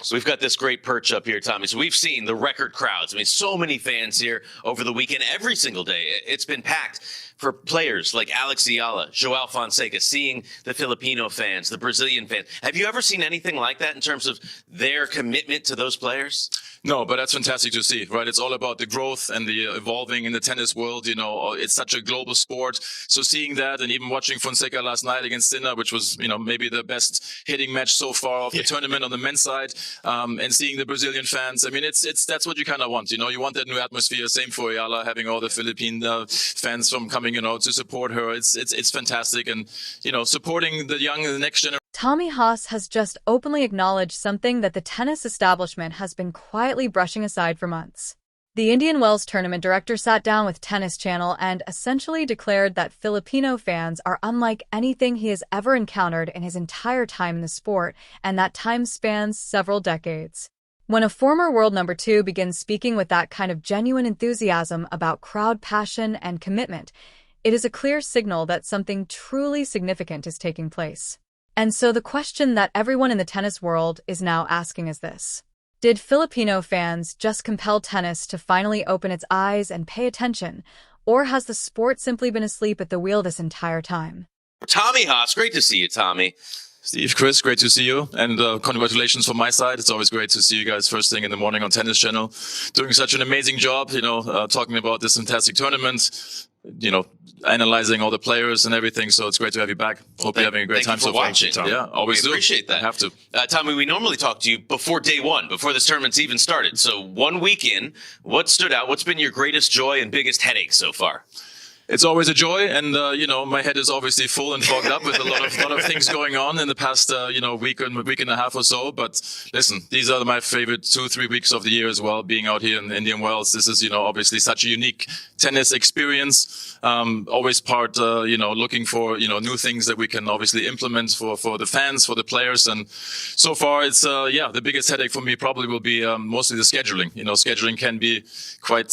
So we've got this great perch up here, Tommy. So we've seen the record crowds. I mean, so many fans here over the weekend, every single day. It's been packed for players like Alex Eala, Joao Fonseca, seeing the Filipino fans, the Brazilian fans. Have you ever seen anything like that in terms of their commitment to those players? No, but that's fantastic to see, right? It's all about the growth and the evolving in the tennis world. You know, it's such a global sport. So seeing that and even watching Fonseca last night against Sinner, which was, you know, maybe the best hitting match so far of the tournament on the men's side, and seeing the Brazilian fans. I mean, that's what you kind of want. You know, you want that new atmosphere. Same for Eala, having all the Philippine fans from coming, you know, to support her. It's fantastic. And, you know, supporting the young, the next generation. Tommy Haas has just openly acknowledged something that the tennis establishment has been quietly brushing aside for months. The Indian Wells tournament director sat down with Tennis Channel and essentially declared that Filipino fans are unlike anything he has ever encountered in his entire time in the sport, and that time spans several decades. When a former world number 2 begins speaking with that kind of genuine enthusiasm about crowd passion and commitment, it is a clear signal that something truly significant is taking place. And so the question that everyone in the tennis world is now asking is this: did Filipino fans just compel tennis to finally open its eyes and pay attention, or has the sport simply been asleep at the wheel this entire time? Tommy Haas, great to see you, Tommy. Steve, Chris, great to see you. And congratulations from my side. It's always great to see you guys first thing in the morning on Tennis Channel, doing such an amazing job, you know, talking about this fantastic tournament, you know, analyzing all the players and everything. So it's great to have you back. Hope you're having a great time so far. Yeah, always we appreciate that. I have to. Tommy, we normally talk to you before day one, before this tournament's even started. So 1 week in, what stood out? What's been your greatest joy and biggest headache so far? It's always a joy, and you know, my head is obviously full and fogged up with a lot of things going on in the past you know, week and a half or so. But listen, these are my favorite 2-3 weeks of the year as well. Being out here in the Indian Wells, this is, you know, obviously such a unique tennis experience. Always part you know, looking for, you know, new things that we can obviously implement for the fans, for the players. And so far, it's yeah, the biggest headache for me probably will be mostly the scheduling. You know, scheduling can be quite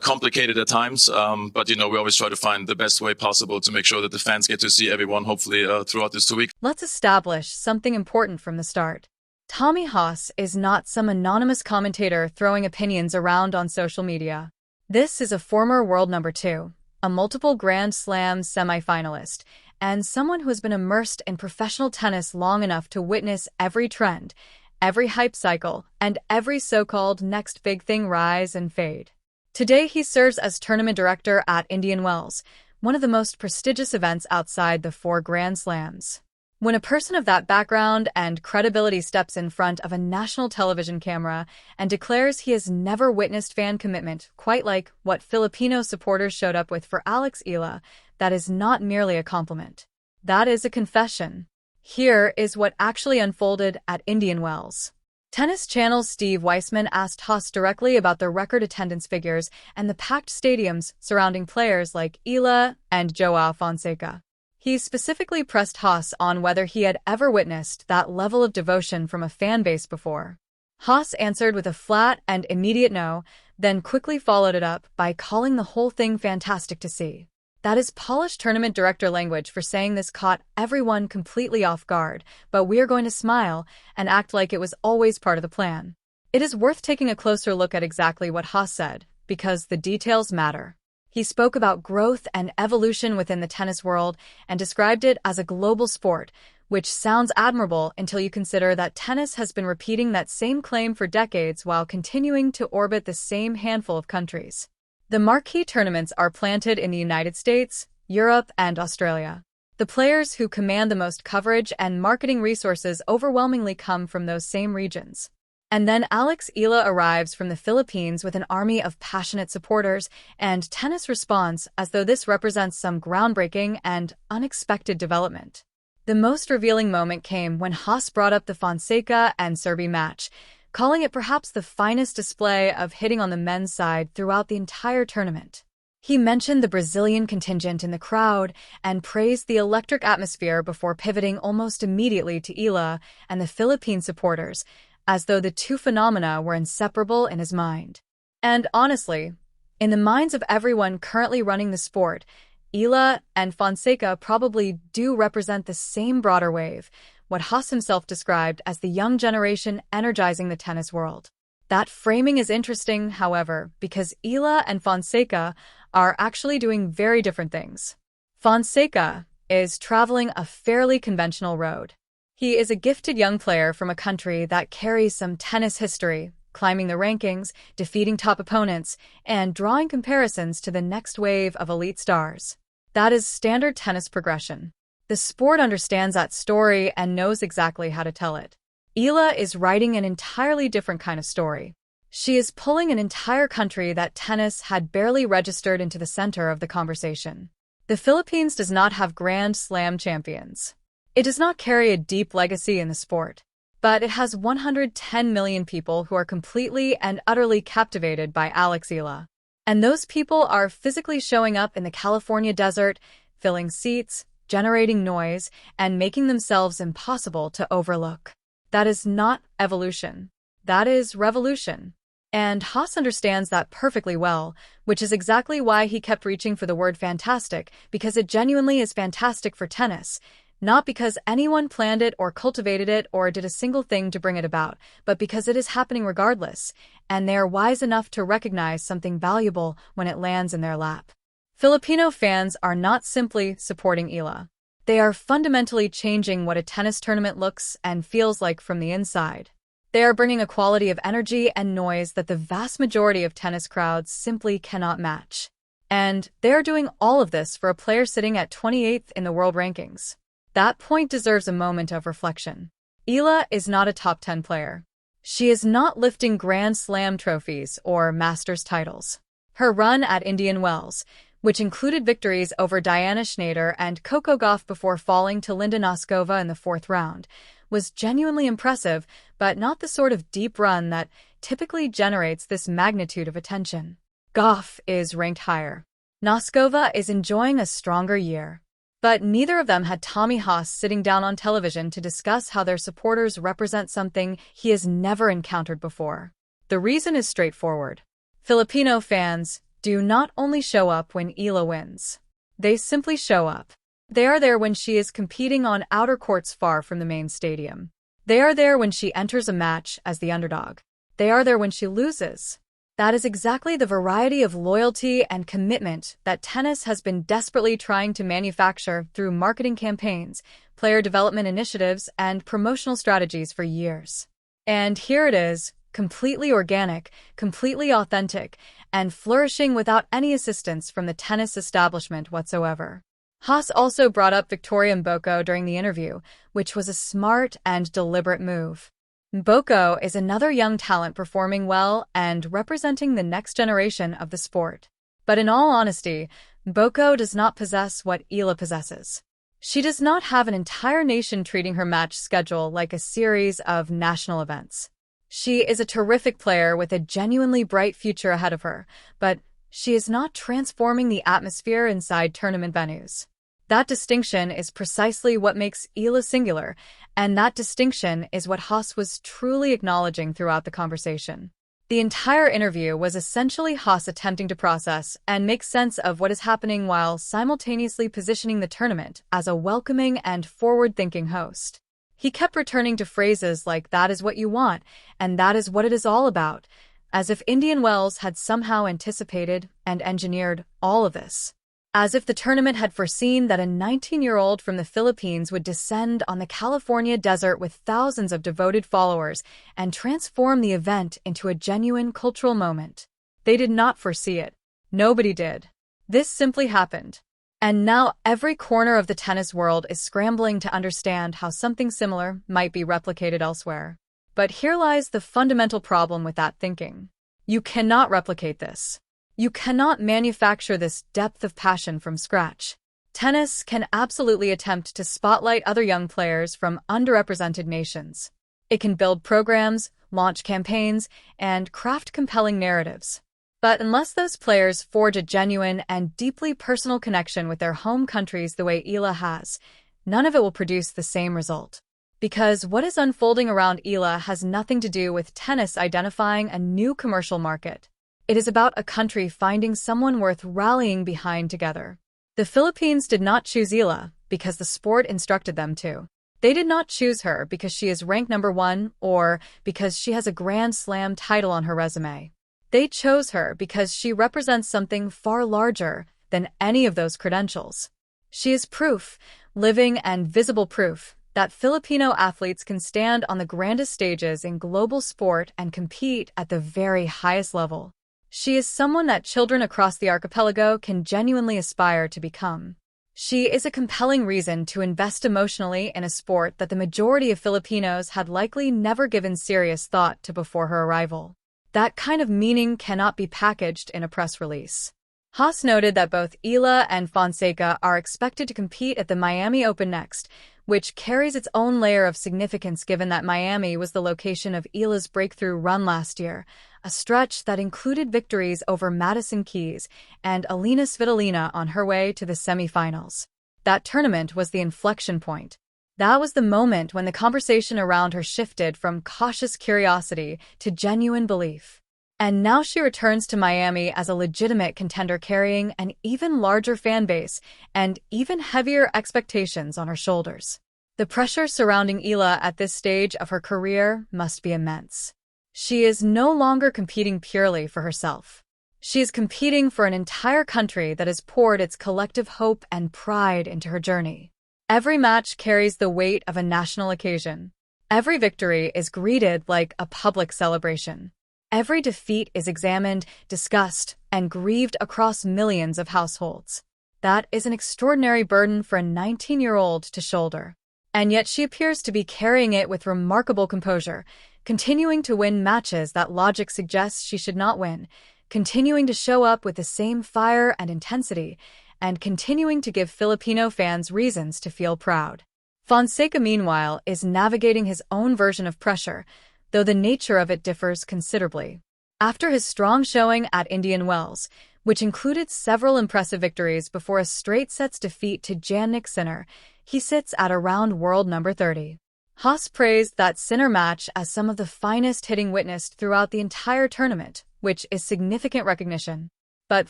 complicated at times, but you know, we always try to find the best way possible to make sure that the fans get to see everyone, hopefully, throughout this 2 weeks. Let's establish something important from the start. Tommy Haas is not some anonymous commentator throwing opinions around on social media. This is a former world number 2, a multiple Grand Slam semifinalist, and someone who has been immersed in professional tennis long enough to witness every trend, every hype cycle, and every so-called next big thing rise and fade. Today, he serves as tournament director at Indian Wells, one of the most prestigious events outside the 4 Grand Slams. When a person of that background and credibility steps in front of a national television camera and declares he has never witnessed fan commitment quite like what Filipino supporters showed up with for Alex Eala, that is not merely a compliment. That is a confession. Here is what actually unfolded at Indian Wells. Tennis Channel's Steve Weissman asked Haas directly about the record attendance figures and the packed stadiums surrounding players like Eala and Joao Fonseca. He specifically pressed Haas on whether he had ever witnessed that level of devotion from a fan base before. Haas answered with a flat and immediate no, then quickly followed it up by calling the whole thing fantastic to see. That is polished tournament director language for saying this caught everyone completely off guard, but we are going to smile and act like it was always part of the plan. It is worth taking a closer look at exactly what Haas said, because the details matter. He spoke about growth and evolution within the tennis world and described it as a global sport, which sounds admirable until you consider that tennis has been repeating that same claim for decades while continuing to orbit the same handful of countries. The marquee tournaments are planted in the United States, Europe, and Australia. The players who command the most coverage and marketing resources overwhelmingly come from those same regions. And then Alex Eala arrives from the Philippines with an army of passionate supporters, and tennis responds as though this represents some groundbreaking and unexpected development. The most revealing moment came when Haas brought up the Fonseca and Serbi match, calling it perhaps the finest display of hitting on the men's side throughout the entire tournament. He mentioned the Brazilian contingent in the crowd and praised the electric atmosphere before pivoting almost immediately to Eala and the Philippine supporters, as though the two phenomena were inseparable in his mind. And honestly, in the minds of everyone currently running the sport, Eala and Fonseca probably do represent the same broader wave, what Haas himself described as the young generation energizing the tennis world. That framing is interesting, however, because Eala and Fonseca are actually doing very different things. Fonseca is traveling a fairly conventional road. He is a gifted young player from a country that carries some tennis history, climbing the rankings, defeating top opponents, and drawing comparisons to the next wave of elite stars. That is standard tennis progression. The sport understands that story and knows exactly how to tell it. Eala is writing an entirely different kind of story. She is pulling an entire country that tennis had barely registered into the center of the conversation. The Philippines does not have Grand Slam champions. It does not carry a deep legacy in the sport, but it has 110 million people who are completely and utterly captivated by Alex Eala. And those people are physically showing up in the California desert, filling seats, generating noise, and making themselves impossible to overlook. That is not evolution. That is revolution. And Haas understands that perfectly well, which is exactly why he kept reaching for the word fantastic, because it genuinely is fantastic for tennis, not because anyone planned it or cultivated it or did a single thing to bring it about, but because it is happening regardless, and they are wise enough to recognize something valuable when it lands in their lap. Filipino fans are not simply supporting Eala. They are fundamentally changing what a tennis tournament looks and feels like from the inside. They are bringing a quality of energy and noise that the vast majority of tennis crowds simply cannot match. And they are doing all of this for a player sitting at 28th in the world rankings. That point deserves a moment of reflection. Eala is not a top 10 player. She is not lifting Grand Slam trophies or Masters titles. Her run at Indian Wells, which included victories over Shnaider and Coco Gauff before falling to Linda Nosková in the fourth round, was genuinely impressive, but not the sort of deep run that typically generates this magnitude of attention. Gauff is ranked higher. Nosková is enjoying a stronger year. But neither of them had Tommy Haas sitting down on television to discuss how their supporters represent something he has never encountered before. The reason is straightforward. Filipino fans do not only show up when Eala wins. They simply show up. They are there when she is competing on outer courts far from the main stadium. They are there when she enters a match as the underdog. They are there when she loses. That is exactly the variety of loyalty and commitment that tennis has been desperately trying to manufacture through marketing campaigns, player development initiatives, and promotional strategies for years. And here it is, completely organic, completely authentic, and flourishing without any assistance from the tennis establishment whatsoever. Haas also brought up Victoria Mboko during the interview, which was a smart and deliberate move. Mboko is another young talent performing well and representing the next generation of the sport. But in all honesty, Mboko does not possess what Eala possesses. She does not have an entire nation treating her match schedule like a series of national events. She is a terrific player with a genuinely bright future ahead of her, but she is not transforming the atmosphere inside tournament venues. That distinction is precisely what makes Eala singular, and that distinction is what Haas was truly acknowledging throughout the conversation. The entire interview was essentially Haas attempting to process and make sense of what is happening while simultaneously positioning the tournament as a welcoming and forward-thinking host. He kept returning to phrases like "that is what you want," and "that is what it is all about," as if Indian Wells had somehow anticipated and engineered all of this. As if the tournament had foreseen that a 19-year-old from the Philippines would descend on the California desert with thousands of devoted followers and transform the event into a genuine cultural moment. They did not foresee it. Nobody did. This simply happened. And now every corner of the tennis world is scrambling to understand how something similar might be replicated elsewhere. But here lies the fundamental problem with that thinking. You cannot replicate this. You cannot manufacture this depth of passion from scratch. Tennis can absolutely attempt to spotlight other young players from underrepresented nations. It can build programs, launch campaigns, and craft compelling narratives. But unless those players forge a genuine and deeply personal connection with their home countries the way Eala has, none of it will produce the same result. Because what is unfolding around Eala has nothing to do with tennis identifying a new commercial market. It is about a country finding someone worth rallying behind together. The Philippines did not choose Eala because the sport instructed them to. They did not choose her because she is ranked number 1 or because she has a Grand Slam title on her resume. They chose her because she represents something far larger than any of those credentials. She is proof, living and visible proof, that Filipino athletes can stand on the grandest stages in global sport and compete at the very highest level. She is someone that children across the archipelago can genuinely aspire to become. She is a compelling reason to invest emotionally in a sport that the majority of Filipinos had likely never given serious thought to before her arrival. That kind of meaning cannot be packaged in a press release. Haas noted that both Eala and Fonseca are expected to compete at the Miami Open next, which carries its own layer of significance given that Miami was the location of Eala's breakthrough run last year, a stretch that included victories over Madison Keys and Alina Svitolina on her way to the semifinals. That tournament was the inflection point. That was the moment when the conversation around her shifted from cautious curiosity to genuine belief. And now she returns to Miami as a legitimate contender carrying an even larger fan base and even heavier expectations on her shoulders. The pressure surrounding Eala at this stage of her career must be immense. She is no longer competing purely for herself. She is competing for an entire country that has poured its collective hope and pride into her journey. Every match carries the weight of a national occasion. Every victory is greeted like a public celebration. Every defeat is examined, discussed, and grieved across millions of households. That is an extraordinary burden for a 19-year-old to shoulder. And yet she appears to be carrying it with remarkable composure, continuing to win matches that logic suggests she should not win, continuing to show up with the same fire and intensity, and continuing to give Filipino fans reasons to feel proud. Fonseca, meanwhile, is navigating his own version of pressure, though the nature of it differs considerably. After his strong showing at Indian Wells, which included several impressive victories before a straight sets defeat to Jannik Sinner, he sits at around world number 30. Haas praised that Sinner match as some of the finest hitting witnessed throughout the entire tournament, which is significant recognition. But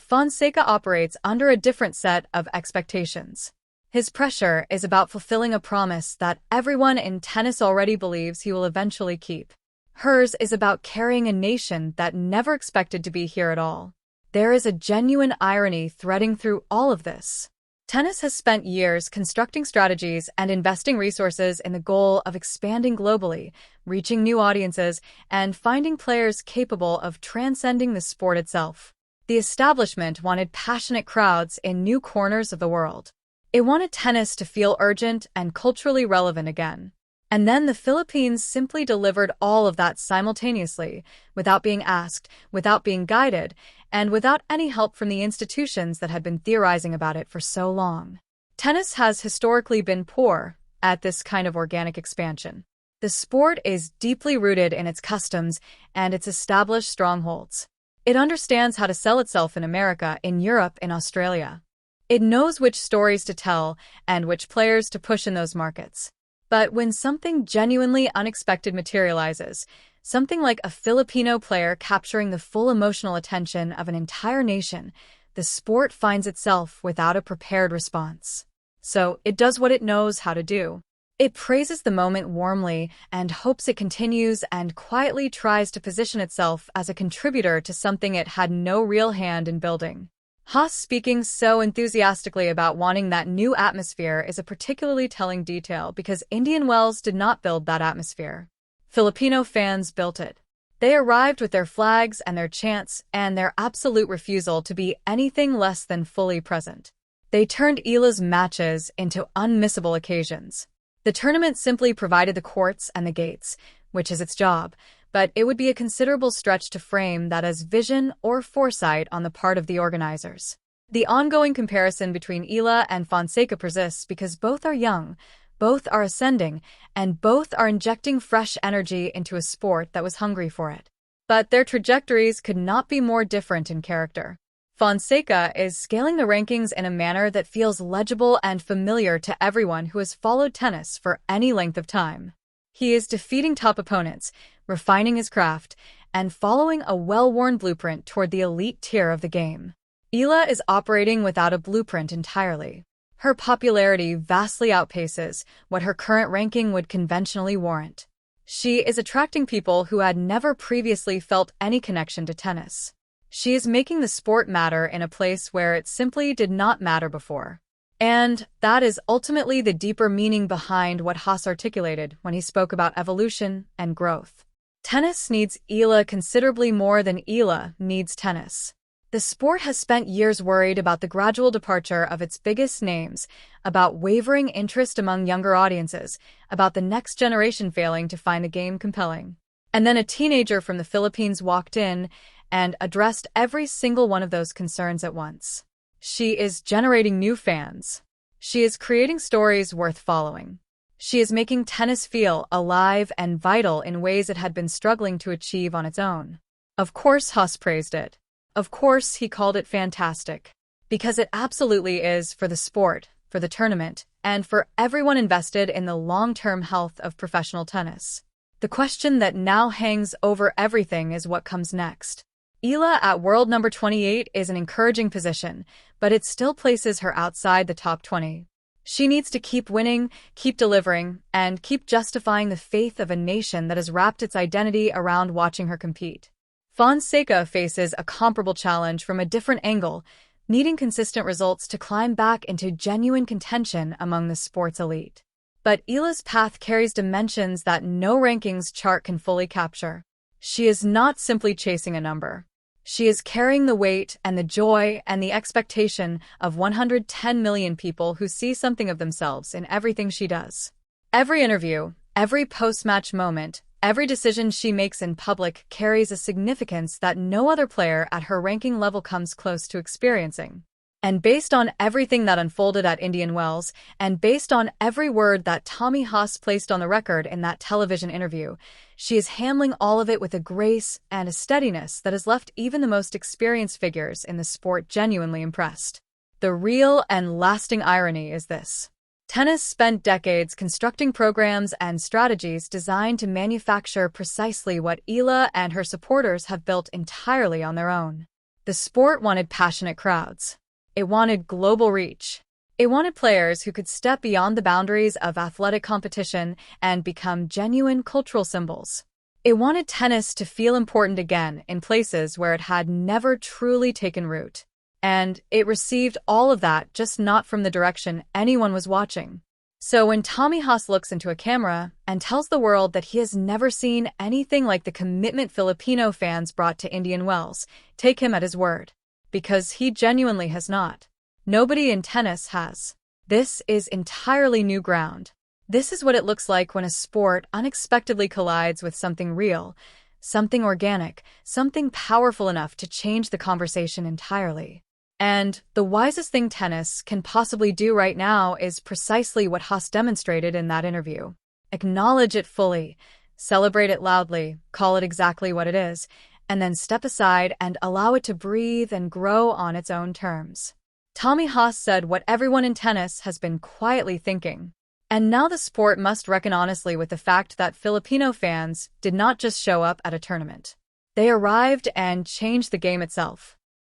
Fonseca operates under a different set of expectations. His pressure is about fulfilling a promise that everyone in tennis already believes he will eventually keep. Hers is about carrying a nation that never expected to be here at all. There is a genuine irony threading through all of this. Tennis has spent years constructing strategies and investing resources in the goal of expanding globally, reaching new audiences, and finding players capable of transcending the sport itself. The establishment wanted passionate crowds in new corners of the world. It wanted tennis to feel urgent and culturally relevant again. And then the Philippines simply delivered all of that simultaneously, without being asked, without being guided, and without any help from the institutions that had been theorizing about it for so long. Tennis has historically been poor at this kind of organic expansion. The sport is deeply rooted in its customs and its established strongholds. It understands how to sell itself in America, in Europe, in Australia. It knows which stories to tell and which players to push in those markets. But when something genuinely unexpected materializes, something like a Filipino player capturing the full emotional attention of an entire nation, the sport finds itself without a prepared response. So it does what it knows how to do. It praises the moment warmly and hopes it continues and quietly tries to position itself as a contributor to something it had no real hand in building. Haas speaking so enthusiastically about wanting that new atmosphere is a particularly telling detail because Indian Wells did not build that atmosphere. Filipino fans built it. They arrived with their flags and their chants and their absolute refusal to be anything less than fully present. They turned Eala's matches into unmissable occasions. The tournament simply provided the courts and the gates, which is its job, but it would be a considerable stretch to frame that as vision or foresight on the part of the organizers. The ongoing comparison between Eala and Fonseca persists because both are young, both are ascending, and both are injecting fresh energy into a sport that was hungry for it. But their trajectories could not be more different in character. Fonseca is scaling the rankings in a manner that feels legible and familiar to everyone who has followed tennis for any length of time. He is defeating top opponents, refining his craft, and following a well-worn blueprint toward the elite tier of the game. Eala is operating without a blueprint entirely. Her popularity vastly outpaces what her current ranking would conventionally warrant. She is attracting people who had never previously felt any connection to tennis. She is making the sport matter in a place where it simply did not matter before. And that is ultimately the deeper meaning behind what Haas articulated when he spoke about evolution and growth. Tennis needs Eala considerably more than Eala needs tennis. The sport has spent years worried about the gradual departure of its biggest names, about wavering interest among younger audiences, about the next generation failing to find the game compelling. And then a teenager from the Philippines walked in and addressed every single one of those concerns at once. She is generating new fans. She is creating stories worth following. She is making tennis feel alive and vital in ways it had been struggling to achieve on its own. Of course, Haas praised it. Of course, he called it fantastic. Because it absolutely is for the sport, for the tournament, and for everyone invested in the long-term health of professional tennis. The question that now hangs over everything is what comes next. Eala at world number 28 is an encouraging position, but it still places her outside the top 20. She needs to keep winning, keep delivering, and keep justifying the faith of a nation that has wrapped its identity around watching her compete. Fonseca faces a comparable challenge from a different angle, needing consistent results to climb back into genuine contention among the sport's elite. But Eala's path carries dimensions that no rankings chart can fully capture. She is not simply chasing a number. She is carrying the weight and the joy and the expectation of 110 million people who see something of themselves in everything she does. Every interview, every post-match moment, every decision she makes in public carries a significance that no other player at her ranking level comes close to experiencing. And based on everything that unfolded at Indian Wells, and based on every word that Tommy Haas placed on the record in that television interview, she is handling all of it with a grace and a steadiness that has left even the most experienced figures in the sport genuinely impressed. The real and lasting irony is this. Tennis spent decades constructing programs and strategies designed to manufacture precisely what Eala and her supporters have built entirely on their own. The sport wanted passionate crowds. It wanted global reach. It wanted players who could step beyond the boundaries of athletic competition and become genuine cultural symbols. It wanted tennis to feel important again in places where it had never truly taken root. And it received all of that, just not from the direction anyone was watching. So when Tommy Haas looks into a camera and tells the world that he has never seen anything like the commitment Filipino fans brought to Indian Wells, take him at his word. Because he genuinely has not. Nobody in tennis has. This is entirely new ground. This is what it looks like when a sport unexpectedly collides with something real, something organic, something powerful enough to change the conversation entirely. And the wisest thing tennis can possibly do right now is precisely what Haas demonstrated in that interview. Acknowledge it fully, celebrate it loudly, call it exactly what it is, and then step aside and allow it to breathe and grow on its own terms. Tommy Haas said what everyone in tennis has been quietly thinking. And now the sport must reckon honestly with the fact that Filipino fans did not just show up at a tournament. They arrived and changed the game itself.